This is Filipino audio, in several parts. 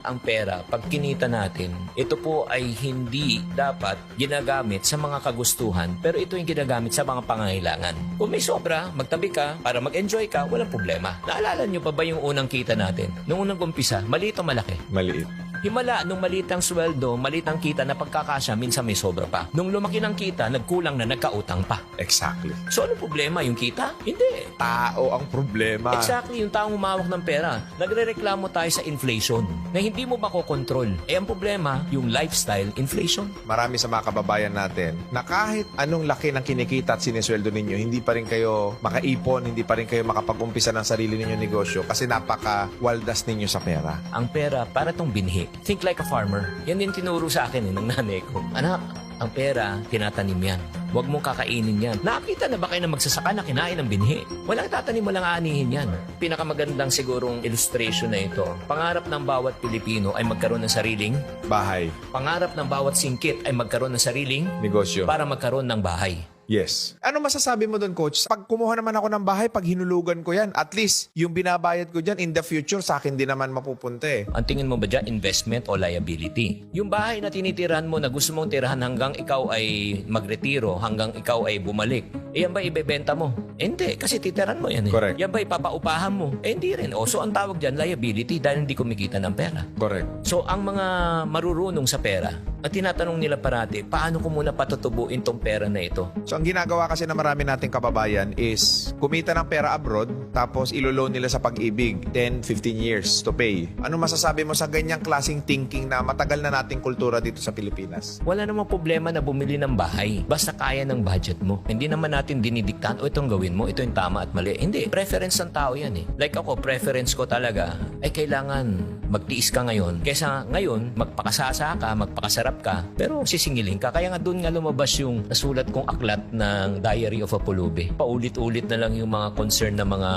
Ang pera, pag kinita natin, ito po ay hindi dapat ginagamit sa mga kagustuhan, pero ito yung ginagamit sa mga pangangailangan. Kung may sobra, magtabi ka para mag-enjoy ka, walang problema. Naalala nyo pa ba yung unang kita natin? Nung unang umpisa, maliit o malaki? Maliit. Himala, nung maliit ang sweldo, maliit ang kita na pagkakasya, minsan may sobra pa. Nung lumaki ng kita, nagkulang na, nagkautang pa. Exactly. So, ano problema? Yung kita? Hindi. Tao ang problema. Exactly, yung taong humawak ng pera. Nagrereklamo tayo sa inflation na hindi mo makokontrol. Eh, ang problema, yung lifestyle inflation. Marami sa mga kababayan natin na kahit anong laki ng kinikita at sinesweldo ninyo, hindi pa rin kayo makaipon, hindi pa rin kayo makapag-umpisa ng sarili ninyong negosyo kasi napaka-waldas ninyo sa pera. Ang pera, para tong binhi. Think like a farmer. Yan din tinuro sa akin ng nanay ko. Anak, ang pera, tinatanim yan. Huwag mong kakainin yan. Nakakita na ba kayo na magsasaka na kinain ng binhi? Walang tatanim, walang aanihin yan. Pinakamagandang sigurong illustration na ito. Pangarap ng bawat Pilipino ay magkaroon ng sariling Bahay, pangarap ng bawat singkit ay magkaroon ng sariling negosyo. para magkaroon ng bahay. Yes. Ano masasabi mo doon, Coach? Pag kumuha naman ako ng bahay, pag hinulugan ko yan, at least yung binabayad ko dyan in the future, sa akin din naman mapupunta eh. Ang tingin mo ba dyan, investment o liability? Yung bahay na tinitirahan mo na gusto mong tirahan hanggang ikaw ay magretiro, hanggang ikaw ay bumalik, eh yan ba ibebenta mo? Eh, hindi, kasi titirahan mo yan eh. Correct. Yan ba ipapaupahan mo? Eh hindi rin. O, so ang tawag dyan, liability dahil hindi kumikita ng pera. Correct. So ang mga marurunong sa pera, at tinatanong nila parati, paano ko muna patutubuin tong pera na ito? So, ang ginagawa kasi ng marami nating kababayan is kumita ng pera abroad, tapos ilo-loan nila sa pag-ibig 10, 15 years to pay. Ano masasabi mo sa ganyang klaseng thinking na matagal na nating kultura dito sa Pilipinas? Wala namang problema na bumili ng bahay. Basta kaya ng budget mo. Hindi naman natin dinidiktahan, o itong gawin mo, ito yung tama at mali. Hindi. Preference ng tao yan eh. Like ako, preference ko talaga ay kailangan magtiis ka ngayon. Kesa ngayon, magpakasasa ka, magpakasarap ka, pero sisingilin ka. Kaya nga doon nga lumabas yung nasulat kong aklat ng Diary of a Pulubi. Paulit-ulit na lang yung mga concern na mga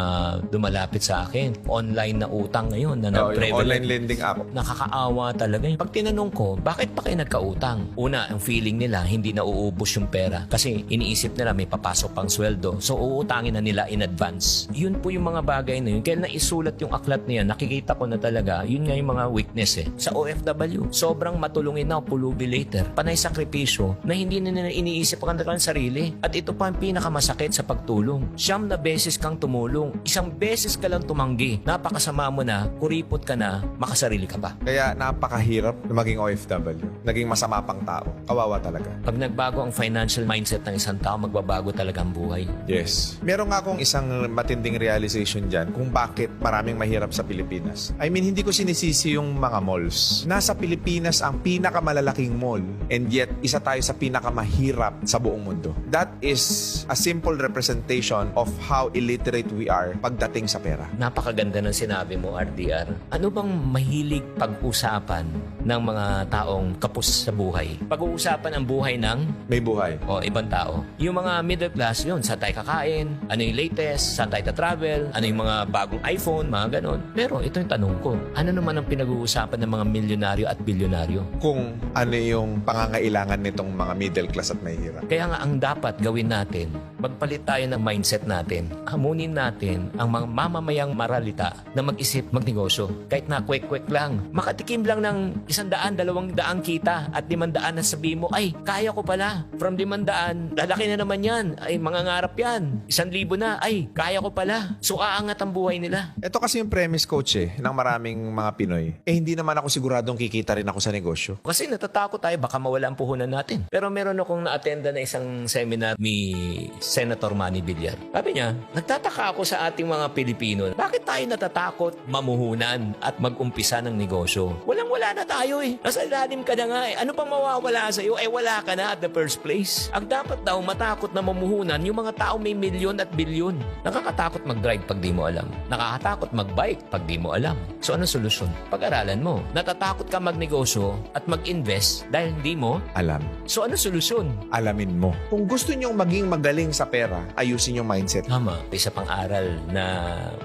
dumalapit sa akin. Online na utang ngayon na Yung prevalent. online lending app. Nakakaawa talaga. Pag tinanong ko, bakit pa kayo nagkautang? Una, ang feeling nila, hindi na uubos yung pera. Kasi iniisip nila may papasok pang sweldo. So, uutangin na nila in advance. Yun po yung mga bagay na yun. Kaya naisulat yung aklat niya, nakikita ko na talaga, yun nga yung mga weakness eh. Sa OFW, sobrang matulungin na pulubi later. Panay sakripisyo na hindi na nila iniisip ang kanilang sarili. At ito pa ang pinakamasakit sa pagtulong. 9 na beses kang tumulong. 1 beses ka lang tumanggi. Napakasama mo na, kuripot ka na, makasarili ka pa. Kaya napakahirap na maging OFW. Naging masama pang tao. Kawawa talaga. Pag nagbago ang financial mindset ng isang tao, magbabago talaga ang buhay. Yes. Meron nga akong isang matinding realization dyan kung bakit maraming mahirap sa Pilipinas. I mean, hindi ko sinisisi yung mga malls. Nasa Pilipinas ang pinakamalalaking mall and yet isa tayo sa pinakamahirap sa buong mundo. That is a simple representation of how illiterate we are pagdating sa pera. Napakaganda ng sinabi mo, RDR. Ano bang mahilig pag-usapan ng mga taong kapos sa buhay? Pag-uusapan ang buhay ng May buhay. o ibang tao. Yung mga middle class, yun, saan tayo kakain, ano yung latest, saan tayo travel, ano yung mga bagong iPhone, mga ganon. Pero ito yung tanong ko, ano naman ang pinag-uusapan ng mga milyonaryo at bilyonaryo? Kung ano yung pangangailangan nitong mga middle class at mahirap. Kaya nga ang dapat gawin natin, magpalit tayo ng mindset natin. Hamunin natin ang mga mamamayang maralita na mag-isip, magnegosyo. Kahit na kwek-kwek lang. Makatikim lang ng 100, 200 kita at 500 na sabi mo, ay, kaya ko pala. From 500, lalaki na naman yan. Ay, mangangarap yan. 1,000 na, ay, kaya ko pala. So, aangat ang buhay nila. Ito kasi yung premise, coach ng maraming mga Pinoy. Eh hindi naman ako siguradong kikita rin ako sa negosyo. Kasi natatakot tayo, baka mawala ang puhunan natin. Pero meron akong na-attenda na isang seminar ni Senator Manny Villar. Sabi niya, nagtataka ako sa ating mga Pilipino. Bakit tayo natatakot mamuhunan at mag-umpisa ng negosyo? Walang-wala na tayo eh. Nasa ilalim ka na nga eh. Ano pang mawawala sa'yo? Eh wala ka na at the first place. Ang dapat daw matakot na mamuhunan yung mga tao may milyon at bilyon. Nakakatakot mag-drive pag di mo alam. Nakakatakot mag-bike pag di mo alam. So ano solusyon? Pag-aralan mo. Natatakot ka magnegosyo at mag-invest dahil hindi mo. Alam. So ano solusyon? Alamin mo. Kung gusto nyong maging magaling sa pera, ayusin yung mindset. Tama. Isa pang aral na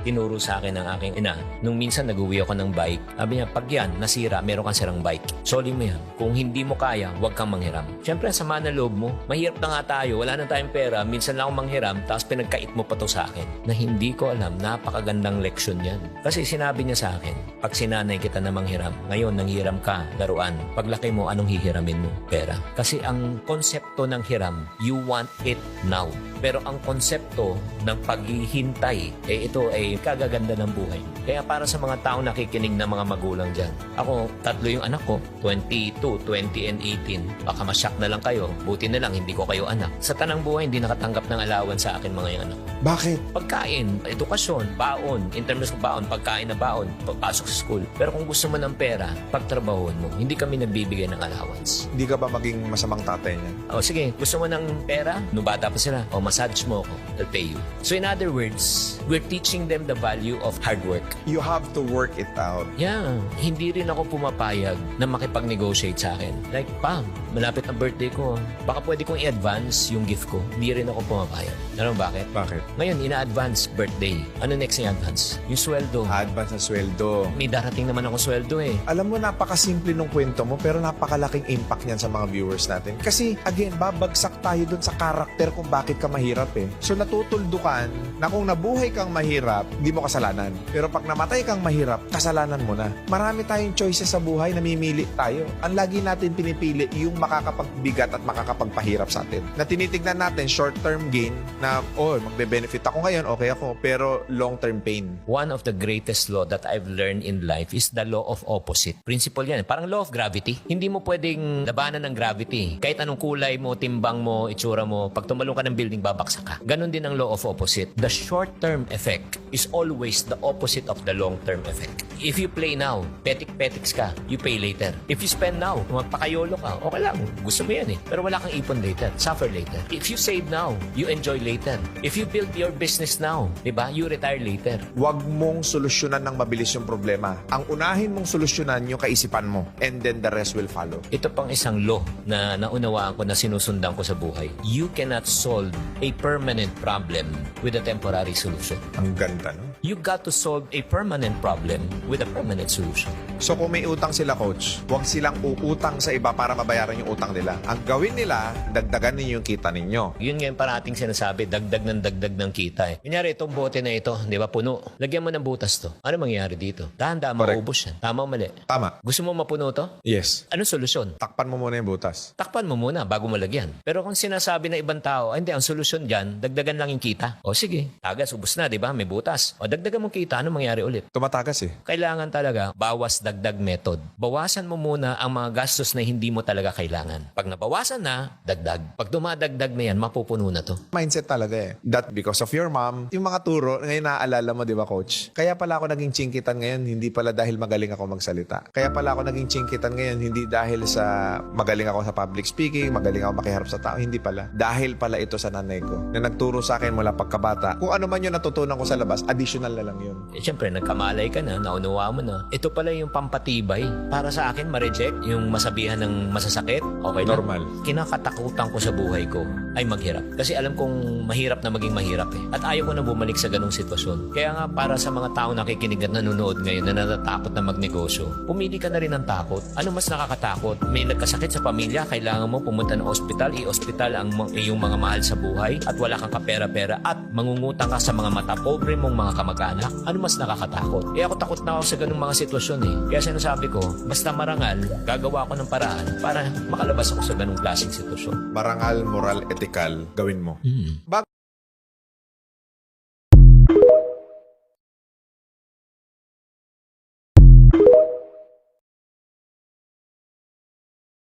tinuro sa akin ng aking ina. Nung minsan nag-uwi ako ng bike, sabi niya, pag yan, nasira, meron kang sirang bike. Solid mo yan. Kung hindi mo kaya, huwag kang manghiram. Siyempre, sama na loob mo. Mahirap na nga tayo, wala na tayong pera, minsan lang akong manghiram, tapos pinagkait mo pa to sa akin. Na hindi ko alam, napakagandang leksyon yan. Kasi sinabi niya sa akin, pag sinanay kita na manghiram, ngayon nanghiram ka, laruan. Paglaki mo, anong hihiramin mo? Pera. Kasi ang konsepto ng hiram, you want it now. Pero ang konsepto ng paghihintay, ito ay kagaganda ng buhay. Kaya para sa mga tao nakikinig na mga magulang dyan, ako, 3 yung anak ko, 22, 20, and 18. Baka masyak na lang kayo, buti na lang hindi ko kayo anak. Sa tanang buhay, hindi nakatanggap ng allowance sa akin mga yung anak. Bakit? Pagkain, edukasyon, baon, in terms of baon, pagkain na baon, pagpasok sa school. Pero kung gusto mo ng pera, pagtrabahuan mo, hindi kami nagbibigay ng allowance. Hindi ka ba maging masamang tatay niya? O sige, gusto mo ng pera? No bata pa sila. O massage mo ako, I'll pay you. So in other words, we're teaching them the value of hard work. You have to work it out. Yeah, hindi rin ako pumapayag na makipag-negotiate sa akin. Like, Pam, malapit ang birthday ko. Baka pwede kong i-advance yung gift ko. Hindi rin ako pumapayag. Alam mo bakit? Bakit? Ngayon, ina-advance birthday. Ano next yung advance? Yung sweldo. Advance na sweldo. May darating naman ako sweldo eh. Alam mo, napakasimple nung kwento mo pero napakalaking impact niyan sa mga viewers natin. Kasi, again, babagsak tayo dun sa karakter kung bakit ka mahirap eh. So, natutuldukan na kung nabuhay kang mahirap, hindi mo kasalanan. Pero pag namatay kang mahirap, kasalanan mo na. Marami tayong choices sa buhay, namimili tayo. Ang lagi natin pinipili yung makakapagbigat at makakapagpahirap sa atin. Na tinitignan natin short-term gain na, magbe-benefit ako ngayon, okay ako, pero long-term pain. One of the greatest law that I've learned in life is the law of opposite. Principle yan. Parang law of gravity. Hindi mo pwedeng labanan ng gravity. Kahit anong kulay mo, timbang mo, itsura mo, pag tumalong ka ng building, babaksak ka. Ganon din ang law of opposite. The short-term effect is always the opposite of the long-term effect. If you play now, petik-petiks ka, you pay later. If you spend now, magpakayolo ka, okay lang. Gusto mo yan eh. Pero wala kang ipon later. Suffer later. If you save now, you enjoy later. If you build your business now, diba? You retire later. Huwag mong solusyonan ng mabilis yung problema. Ang unahin mong solusyonan yung kaisipan mo. And then the rest will follow. Ito pang isang law na naunawaan ko na sinusundan ko sa buhay. You cannot solve a permanent problem with a temporary solution. Ang ganda, no? You got to solve a permanent problem with a permanent solution. So kung may utang sila, coach, huwag silang uutang sa iba para mabayaran yung utang nila. Ang gawin nila, dagdagan ninyo yung kita ninyo. Yun nga yung parating sinasabi, dagdag ng kita eh. Kunyari, itong bote na ito, di ba, puno. Lagyan mo ng butas to. Ano mangyayari dito? Dahan-dahan Correct. maubos yan. Tama o mali? Tama. Gusto mo mapuno to? Yes. Anong solusyon? Takpan mo muna yung butas. Takpan mo muna bago mo lagyan. Pero kung sinasabi ng ibang tao, hindi, ang solusyon dyan, dagdagan lang yung kita. O sige, tagas, ubos na, di ba? May butas. O dagdagan mong kita, ano mangyari ulit? Tumatagas eh. Kailangan talaga bawas dagdag method. Bawasan mo muna ang mga gastos na hindi mo talaga kailangan. Pag nabawasan na, dagdag. Pag dumadagdag na yan, mapupuno na to. Mindset talaga eh. That because of your mom, yung mga turo, ngayon naaalala mo, di ba, coach? Kaya pala ako naging chingkitan ngayon, hindi pala dahil magaling ako magsalita. Kaya pala ako naging chingkitan ngayon, hindi dahil sa magaling ako sa public speaking, magaling ako makiharap sa tao, hindi pala. Dahil pala ito sa nanay ko, na nagturo sa akin mula pagkabata. Kung ano man yung natutunan ko sa labas, additional na lang yun. Siyempre, nagkamalay ka na, naunawa mo na. Ito pala yung pampatibay. Para sa akin, ma-reject yung masabihan ng masasakit. Okay lang. Normal. Kinakatakutan ko sa buhay ko ay maghirap. Kasi alam kong mahirap na maging mahirap eh. At ayaw ko na bumalik sa ganong sitwasyon. Kaya nga, para sa mga tao nakikinig at nanonood ngayon na natatakot na magnegosyo, pumili ka na rin ng takot. Ano mas nakakatakot? May nagkasakit sa pamilya, kailangan mo pumunta ng ospital, i-ospital ang iyong mga mahal sa buhay at wala kang kapera-pera at mangungutang ka sa mga mata pobre mong mga kamag-anak. Ano mas nakakatakot? Ako takot na ako sa ganung mga sitwasyon eh. Kaya sinasabi ko, basta marangal, gagawa ako ng paraan para makalabas ako sa ganung klaseng sitwasyon. Marangal, moral, ethical, gawin mo.